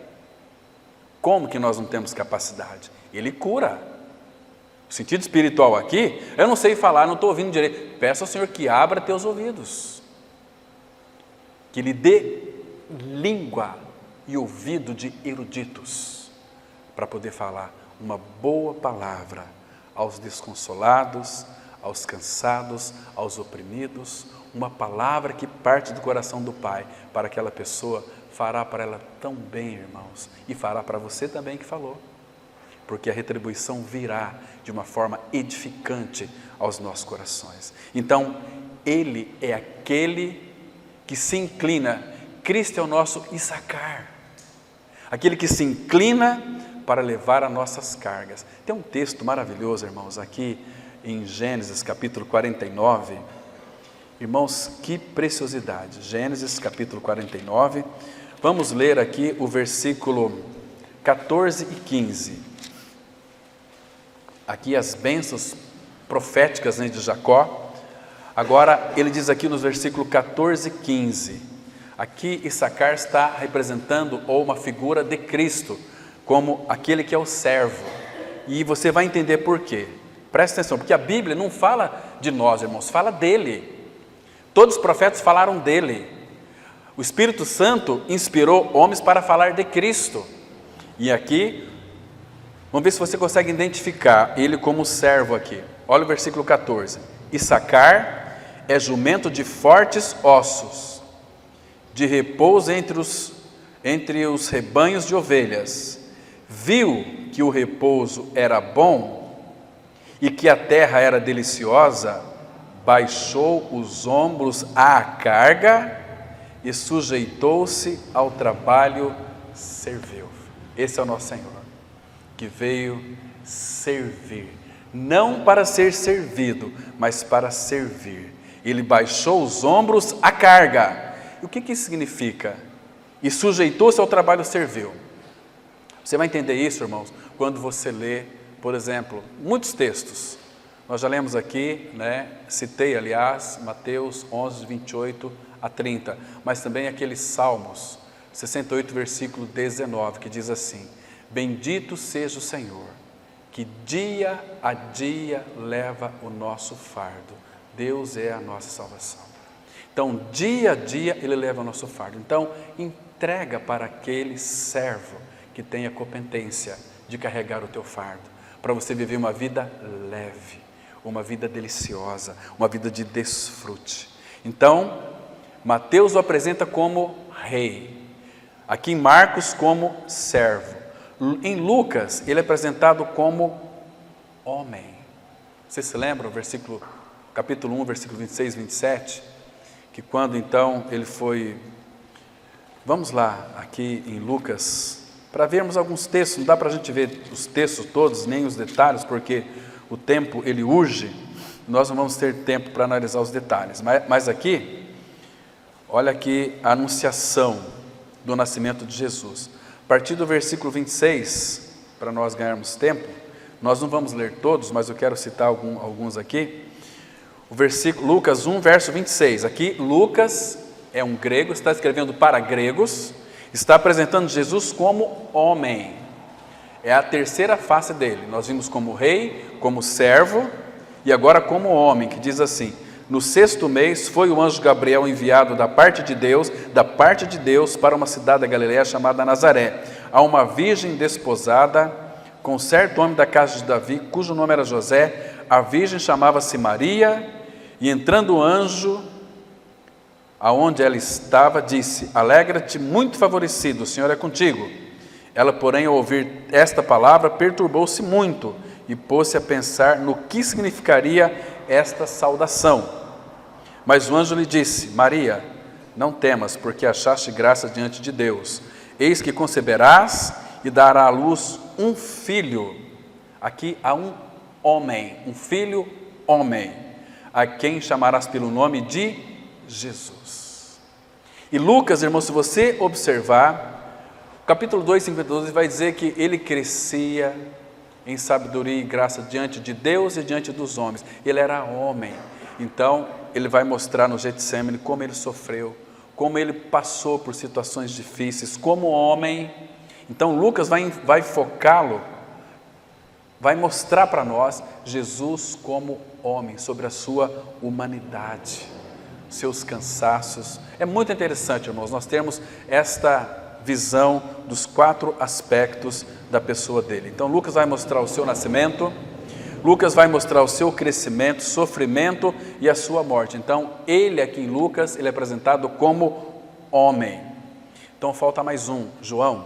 como que nós não temos capacidade? Ele cura. O sentido espiritual aqui, eu não sei falar, não estou ouvindo direito. Peça ao Senhor que abra teus ouvidos, que lhe dê língua e ouvido de eruditos, para poder falar uma boa palavra aos desconsolados, aos cansados, aos oprimidos, uma palavra que parte do coração do Pai, para aquela pessoa, fará para ela tão bem, irmãos, e fará para você também que falou, porque a retribuição virá de uma forma edificante aos nossos corações. Então, ele é aquele que se inclina, Cristo é o nosso Issacar, aquele que se inclina para levar as nossas cargas. Tem um texto maravilhoso, irmãos, aqui em Gênesis capítulo 49, irmãos, que preciosidade. Gênesis capítulo 49, vamos ler aqui o versículo 14 e 15. Aqui as bênçãos proféticas, né, de Jacó. Agora ele diz aqui nos versículos 14 e 15, aqui Issacar está representando ou uma figura de Cristo, como aquele que é o servo, e você vai entender por quê. Presta atenção, porque a Bíblia não fala de nós, irmãos, fala dele. Todos os profetas falaram dele. O Espírito Santo inspirou homens para falar de Cristo. E aqui, vamos ver se você consegue identificar ele como servo aqui. Olha o versículo 14. Issacar é jumento de fortes ossos, de repouso entre os rebanhos de ovelhas. Viu que o repouso era bom e que a terra era deliciosa, baixou os ombros à carga e sujeitou-se ao trabalho servil. Esse é o nosso Senhor, que veio servir. não para ser servido, mas para servir. Ele baixou os ombros à carga. E o que isso significa? E sujeitou-se ao trabalho servil. Você vai entender isso, irmãos, quando você lê, por exemplo, muitos textos. Nós já lemos aqui, citei, aliás, Mateus 11, 28 a 30, mas também aqueles Salmos 68, versículo 19, que diz assim: bendito seja o Senhor, que dia a dia leva o nosso fardo. Deus é a nossa salvação. Então, dia a dia Ele leva o nosso fardo. Então, entrega para aquele servo que tem a competência de carregar o teu fardo, para você viver uma vida leve, uma vida deliciosa, uma vida de desfrute. Então, Mateus o apresenta como rei, aqui em Marcos como servo, em Lucas ele é apresentado como homem. Você se lembra, capítulo 1, versículo 26 e 27, que quando então ele foi, vamos lá, aqui em Lucas, para vermos alguns textos, não dá para a gente ver os textos todos, nem os detalhes, porque o tempo ele urge, nós não vamos ter tempo para analisar os detalhes, mas aqui, olha aqui a anunciação do nascimento de Jesus, a partir do versículo 26, para nós ganharmos tempo, nós não vamos ler todos, mas eu quero citar alguns aqui, o versículo, Lucas 1, verso 26, aqui Lucas é um grego, está escrevendo para gregos, está apresentando Jesus como homem, é a terceira face dele. Nós vimos como rei, como servo e agora como homem, que diz assim: no 6º mês foi o anjo Gabriel enviado da parte de Deus para uma cidade da Galileia chamada Nazaré, a uma virgem desposada com certo homem da casa de Davi, cujo nome era José. A virgem chamava-se Maria, e entrando o anjo aonde ela estava, disse: alegra-te, muito favorecido, o Senhor é contigo. Ela, porém, ao ouvir esta palavra, perturbou-se muito e pôs-se a pensar no que significaria esta saudação. Mas o anjo lhe disse: Maria, não temas, porque achaste graça diante de Deus. Eis que conceberás e dará à luz um filho. Aqui há um homem, um filho homem, a quem chamarás pelo nome de Jesus. E Lucas, irmão, se você observar, o capítulo 2, 52, vai dizer que ele crescia em sabedoria e graça diante de Deus e diante dos homens. Ele era homem. Então, ele vai mostrar no Getsemane como ele sofreu, como ele passou por situações difíceis, como homem. Então, Lucas vai focá-lo, vai mostrar para nós Jesus como homem, sobre a sua humanidade, seus cansaços. É muito interessante, irmãos, nós temos esta visão dos 4 aspectos da pessoa dele. Então, Lucas vai mostrar o seu nascimento, Lucas vai mostrar o seu crescimento, sofrimento e a sua morte. Então, ele aqui em Lucas, ele é apresentado como homem. Então, falta mais um, João.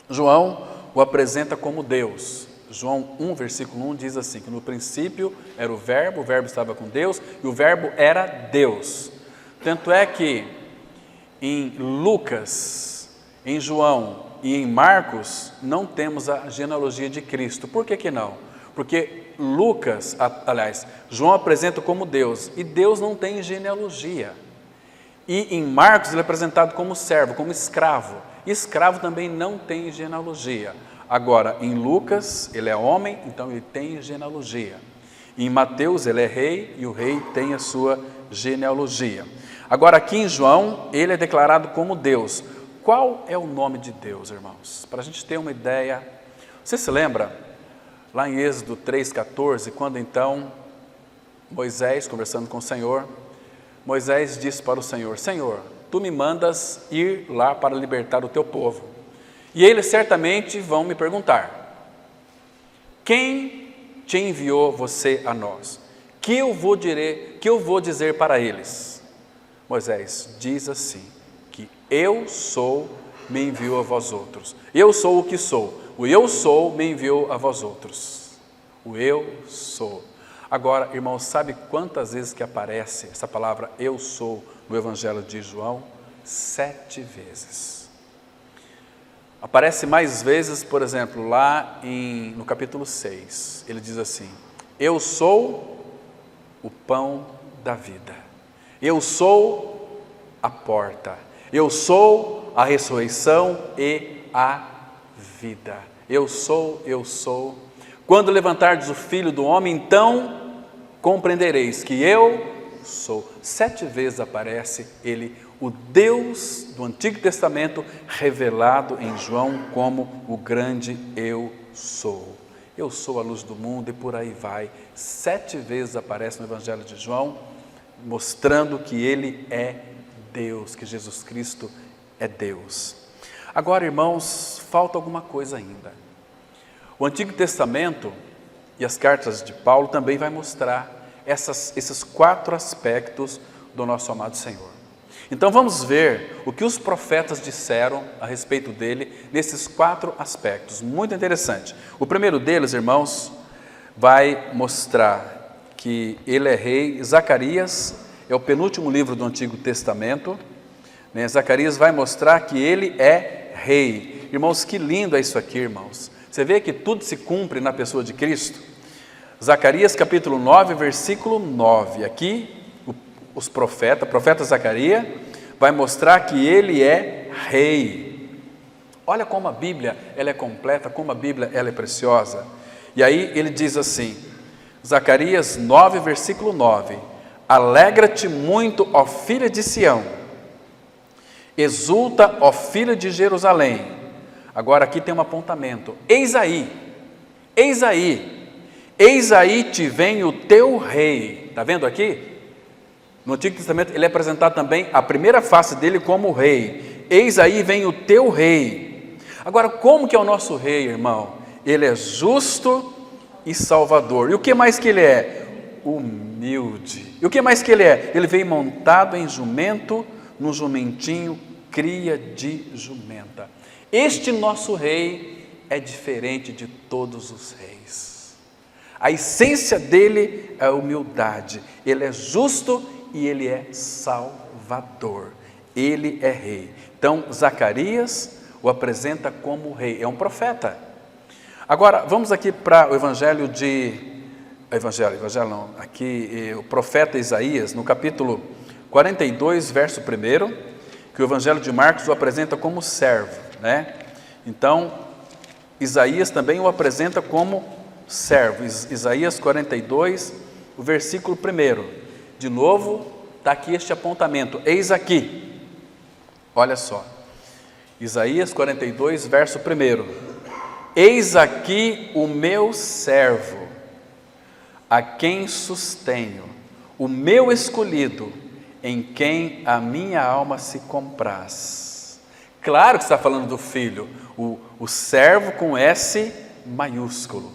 João o apresenta como Deus. João 1, versículo 1 diz assim, que no princípio era o verbo estava com Deus e o verbo era Deus. Tanto é que em Lucas, em João e em Marcos não temos a genealogia de Cristo. Por que não? Porque João apresenta como Deus e Deus não tem genealogia. E em Marcos ele é apresentado como servo, como escravo. Escravo também não tem genealogia. Agora, em Lucas, ele é homem, então ele tem genealogia. Em Mateus, ele é rei e o rei tem a sua genealogia. Agora, aqui em João, ele é declarado como Deus. Qual é o nome de Deus, irmãos? Para a gente ter uma ideia. Você se lembra, lá em Êxodo 3,14, quando então Moisés, conversando com o Senhor, Moisés disse para o Senhor: Senhor, tu me mandas ir lá para libertar o teu povo. E eles certamente vão me perguntar: quem te enviou você a nós? Que eu vou dizer para eles? Moisés diz assim, que eu sou, me enviou a vós outros. Eu sou o que sou. O eu sou me enviou a vós outros. O eu sou. Agora, irmãos, sabe quantas vezes que aparece essa palavra eu sou no Evangelho de João? 7 vezes. Aparece mais vezes, por exemplo, lá no capítulo 6, ele diz assim: eu sou o pão da vida, eu sou a porta, eu sou a ressurreição e a vida. Eu sou. Quando levantardes o Filho do Homem, então compreendereis que eu sou. 7 vezes aparece ele, o Deus do Antigo Testamento, revelado em João como o grande eu sou. Eu sou a luz do mundo e por aí vai. 7 vezes aparece no Evangelho de João, mostrando que ele é Deus, que Jesus Cristo é Deus. Agora, irmãos, falta alguma coisa ainda. O Antigo Testamento e as cartas de Paulo também vai mostrar esses 4 aspectos do nosso amado Senhor. Então vamos ver o que os profetas disseram a respeito dele nesses 4 aspectos, muito interessante. O primeiro deles, irmãos, vai mostrar que ele é rei. Zacarias é o penúltimo livro do Antigo Testamento, né? Zacarias vai mostrar que ele é rei. Irmãos, que lindo é isso aqui, irmãos. Você vê que tudo se cumpre na pessoa de Cristo? Zacarias capítulo 9, versículo 9. Aqui, o profeta Zacarias, vai mostrar que ele é rei. Olha como a Bíblia ela é completa, como a Bíblia ela é preciosa. E aí ele diz assim, Zacarias 9, versículo 9: alegra-te muito, ó filha de Sião, exulta, ó filha de Jerusalém. Agora aqui tem um apontamento. Eis aí te vem o teu rei. Está vendo aqui? No Antigo Testamento ele é apresentado também a primeira face dele como rei. Eis aí vem o teu rei. Agora, como que é o nosso rei, irmão? Ele é justo e salvador. E o que mais que ele é? Humilde. E o que mais que ele é? Ele veio montado em jumento, num jumentinho, cria de jumenta. Este nosso rei é diferente de todos os reis. A essência dele é a humildade. Ele é justo e ele é salvador. Ele é rei. Então, Zacarias o apresenta como rei. É um profeta. Agora, vamos aqui para o o profeta Isaías, no capítulo 42, verso 1, que o Evangelho de Marcos o apresenta como servo, né? Então, Isaías também o apresenta como servo. Isaías 42, o versículo 1. De novo, está aqui este apontamento. Eis aqui. Olha só. Isaías 42, verso 1. Eis aqui o meu servo, a quem sustenho, o meu escolhido, em quem a minha alma se compraz. Claro que está falando do filho, o servo com S maiúsculo.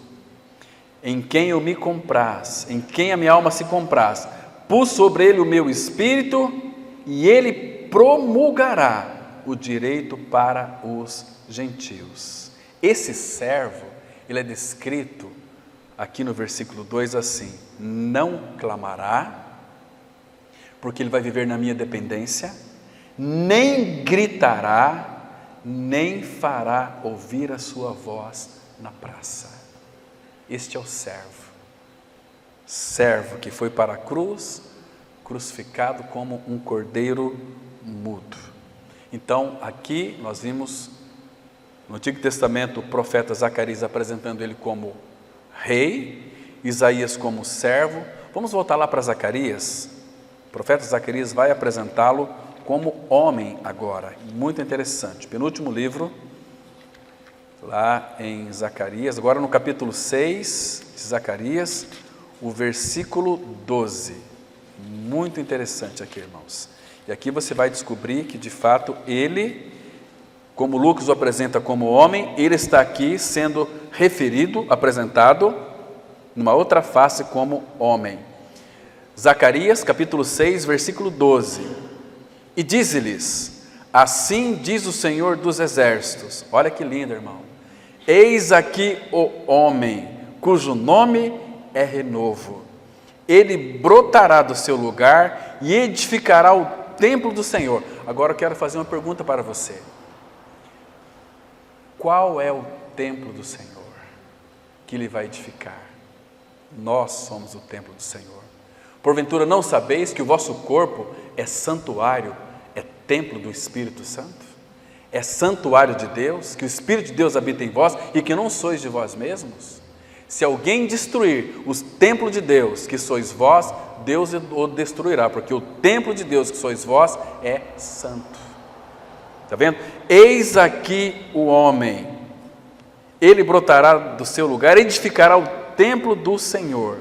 Em quem eu me compraz, em quem a minha alma se compraz. Pus sobre ele o meu espírito e ele promulgará o direito para os gentios. Esse servo, ele é descrito aqui no versículo 2 assim: não clamará, porque ele vai viver na minha dependência, nem gritará, nem fará ouvir a sua voz na praça. Este é o servo que foi para a cruz, crucificado como um cordeiro mudo. Então, aqui nós vimos no Antigo Testamento o profeta Zacarias apresentando ele como rei, Isaías como servo. Vamos voltar lá para Zacarias. O profeta Zacarias vai apresentá-lo como homem agora. Muito interessante. Penúltimo livro, lá em Zacarias, agora no capítulo 6 de Zacarias, o versículo 12. Muito interessante aqui, irmãos. E aqui você vai descobrir que, de fato, ele, como Lucas o apresenta como homem, ele está aqui sendo referido, apresentado, numa outra face como homem. Zacarias, capítulo 6, versículo 12. E diz-lhes: assim diz o Senhor dos Exércitos. Olha que lindo, irmão. Eis aqui o homem, cujo nome é renovo. Ele brotará do seu lugar e edificará o templo do Senhor. Agora eu quero fazer uma pergunta para você. Qual é o templo do Senhor que Ele vai edificar? Nós somos o templo do Senhor. Porventura não sabeis que o vosso corpo é santuário, é templo do Espírito Santo? É santuário de Deus, que o Espírito de Deus habita em vós e que não sois de vós mesmos? Se alguém destruir os templos de Deus, que sois vós, Deus o destruirá, porque o templo de Deus, que sois vós, é santo. Está vendo? Eis aqui o homem, ele brotará do seu lugar, edificará o templo do Senhor.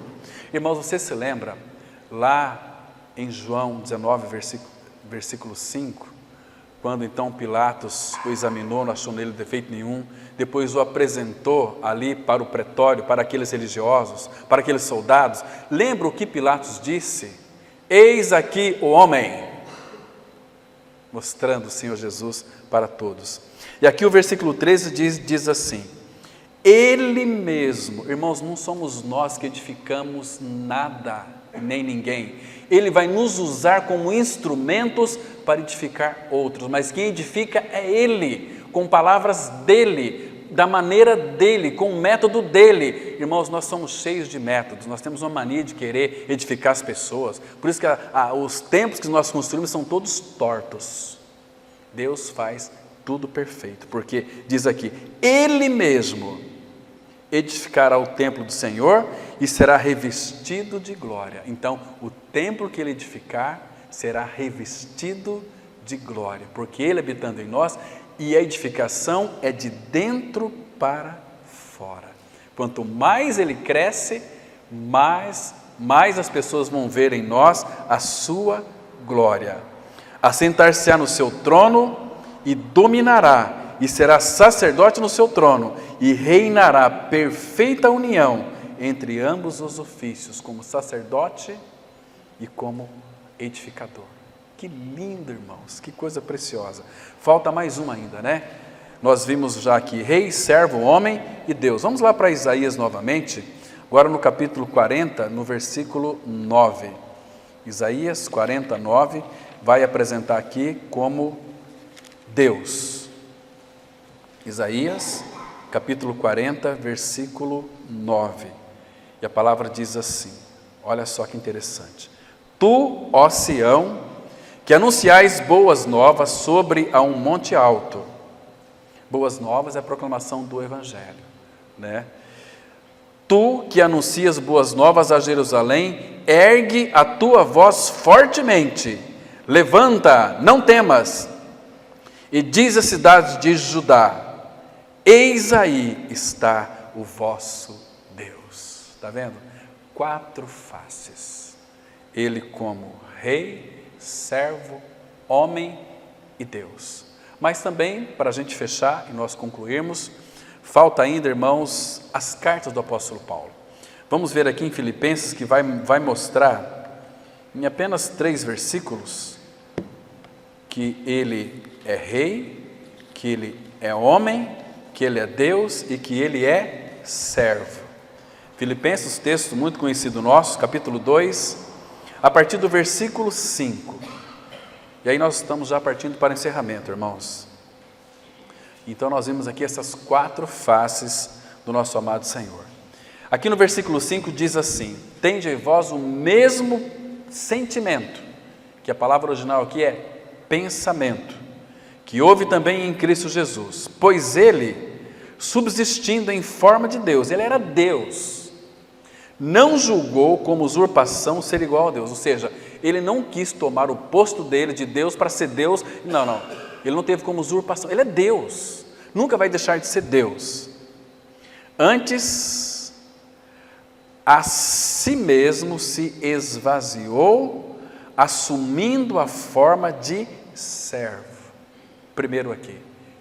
Irmãos, você se lembra, lá em João 19, versículo 5, quando então Pilatos o examinou, não achou nele defeito nenhum, depois o apresentou ali para o pretório, para aqueles religiosos, para aqueles soldados. Lembra o que Pilatos disse? Eis aqui o homem, mostrando o Senhor Jesus para todos. E aqui o versículo 13 diz assim: Ele mesmo, irmãos, não somos nós que edificamos nada, nem ninguém. Ele vai nos usar como instrumentos para edificar outros, mas quem edifica é Ele, com palavras dEle, da maneira dEle, com o método dEle. Irmãos, nós somos cheios de métodos, nós temos uma mania de querer edificar as pessoas, por isso que os templos que nós construímos são todos tortos. Deus faz tudo perfeito, porque diz aqui, Ele mesmo edificará o templo do Senhor e será revestido de glória. Então, o templo que Ele edificar será revestido de glória, porque Ele habitando em nós, e a edificação é de dentro para fora. Quanto mais Ele cresce, mais as pessoas vão ver em nós a sua glória. Assentar-se-á no seu trono e dominará, e será sacerdote no seu trono, e reinará perfeita união entre ambos os ofícios, como sacerdote e como edificador. Que lindo, irmãos, que coisa preciosa. Falta mais uma ainda, né? Nós vimos já aqui rei, servo, homem e Deus. Vamos lá para Isaías novamente, agora no capítulo 40, no versículo 9. Isaías 49 vai apresentar aqui como Deus. Isaías, capítulo 40, versículo 9. E a palavra diz assim, olha só que interessante. Tu, ó Sião, que anunciais boas novas sobre a um monte alto. Boas novas é a proclamação do Evangelho, né? Tu que anuncias boas novas a Jerusalém, ergue a tua voz fortemente, levanta, não temas, e diz à cidade de Judá, eis aí está o vosso Deus. Está vendo? 4 faces. Ele como rei, servo, homem e Deus. Mas também, para a gente fechar e nós concluirmos, falta ainda, irmãos, as cartas do apóstolo Paulo. Vamos ver aqui em Filipenses que vai mostrar, em apenas 3 versículos, que ele é rei, que ele é homem, que ele é Deus e que ele é servo. Filipenses, texto muito conhecido nosso, capítulo 2, a partir do versículo 5. E aí nós estamos já partindo para o encerramento, irmãos. Então nós vimos aqui essas 4 faces do nosso amado Senhor. Aqui no versículo 5 diz assim, tende em vós o mesmo sentimento, que a palavra original aqui é pensamento, que houve também em Cristo Jesus, pois ele, subsistindo em forma de Deus, ele era Deus, não julgou como usurpação ser igual a Deus, ou seja, ele não quis tomar o posto dele de Deus para ser Deus, não, ele não teve como usurpação, ele é Deus, nunca vai deixar de ser Deus. Antes, a si mesmo se esvaziou, assumindo a forma de servo. Primeiro aqui,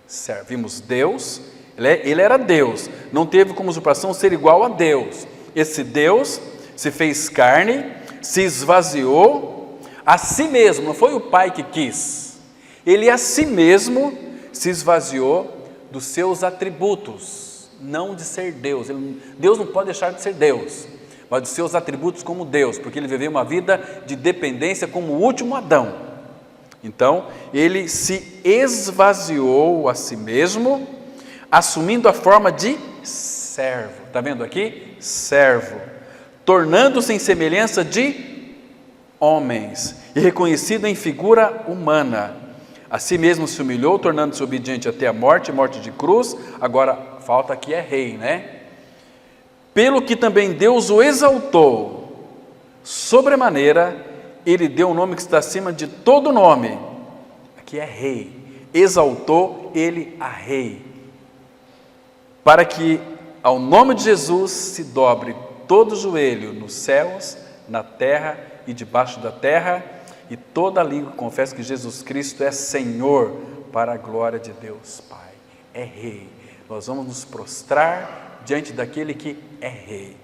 servo. Vimos Deus, ele era Deus, não teve como usurpação ser igual a Deus. Esse Deus se fez carne, se esvaziou a si mesmo, não foi o Pai que quis, ele a si mesmo se esvaziou dos seus atributos, não de ser Deus. Deus não pode deixar de ser Deus, mas dos seus atributos como Deus, porque ele viveu uma vida de dependência como o último Adão. Então, ele se esvaziou a si mesmo, assumindo a forma de servo. Está vendo aqui? Servo. Tornando-se em semelhança de homens e reconhecido em figura humana. A si mesmo se humilhou, tornando-se obediente até a morte, morte de cruz. Agora, falta aqui é rei, né? Pelo que também Deus o exaltou, sobremaneira, ele deu um nome que está acima de todo nome. Aqui é rei. Exaltou ele a rei. Para que ao nome de Jesus se dobre todo joelho nos céus, na terra e debaixo da terra, e toda língua confessa que Jesus Cristo é Senhor, para a glória de Deus Pai. É rei. Nós vamos nos prostrar diante daquele que é rei.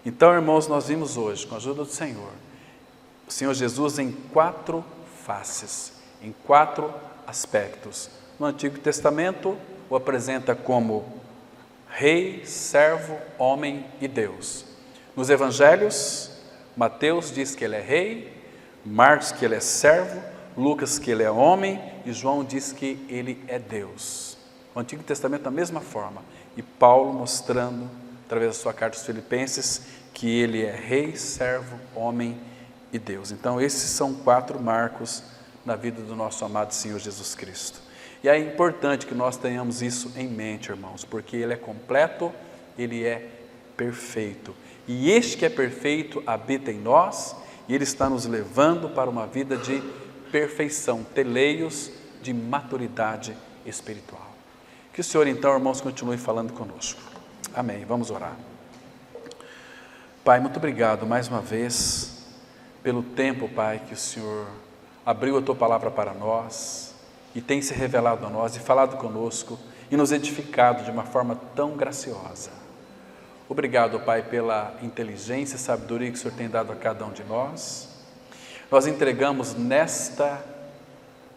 Então, irmãos, nós vimos hoje, com a ajuda do Senhor, o Senhor Jesus em 4 faces, em 4 aspectos. No Antigo Testamento, o apresenta como rei, servo, homem e Deus. Nos Evangelhos, Mateus diz que ele é rei, Marcos que ele é servo, Lucas que ele é homem e João diz que ele é Deus. O Antigo Testamento da mesma forma. E Paulo mostrando, através da sua carta aos Filipenses, que ele é rei, servo, homem e Deus. Então esses são 4 marcos na vida do nosso amado Senhor Jesus Cristo. E é importante que nós tenhamos isso em mente, irmãos, porque ele é completo, ele é perfeito. E este que é perfeito habita em nós, e ele está nos levando para uma vida de perfeição, teleios de maturidade espiritual. Que o Senhor, então, irmãos, continue falando conosco. Amém. Vamos orar. Pai, muito obrigado mais uma vez pelo tempo, Pai, que o Senhor abriu a Tua palavra para nós e tem se revelado a nós e falado conosco e nos edificado de uma forma tão graciosa. Obrigado, Pai, pela inteligência e sabedoria que o Senhor tem dado a cada um de nós. Nós entregamos nesta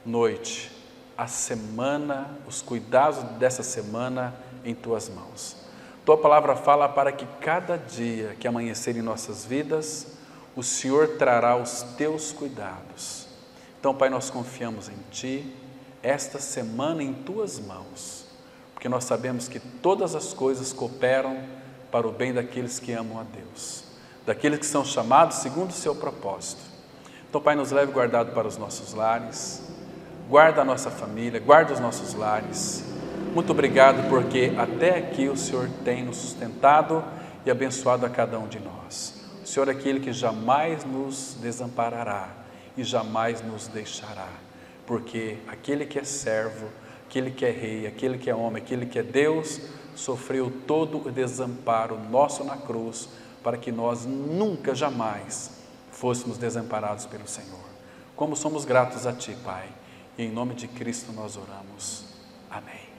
noite a semana, os cuidados dessa semana em Tuas mãos. Tua palavra fala para que cada dia que amanhecer em nossas vidas, o Senhor trará os Teus cuidados. Então, Pai, nós confiamos em Ti, esta semana em Tuas mãos, porque nós sabemos que todas as coisas cooperam para o bem daqueles que amam a Deus, daqueles que são chamados segundo o Seu propósito. Então, Pai, nos leve guardado para os nossos lares, guarda a nossa família, guarda os nossos lares. Muito obrigado, porque até aqui o Senhor tem nos sustentado e abençoado a cada um de nós. O Senhor é aquele que jamais nos desamparará e jamais nos deixará, porque aquele que é servo, aquele que é rei, aquele que é homem, aquele que é Deus, sofreu todo o desamparo nosso na cruz, para que nós nunca, jamais fôssemos desamparados pelo Senhor. Como somos gratos a Ti, Pai, e em nome de Cristo nós oramos. Amém.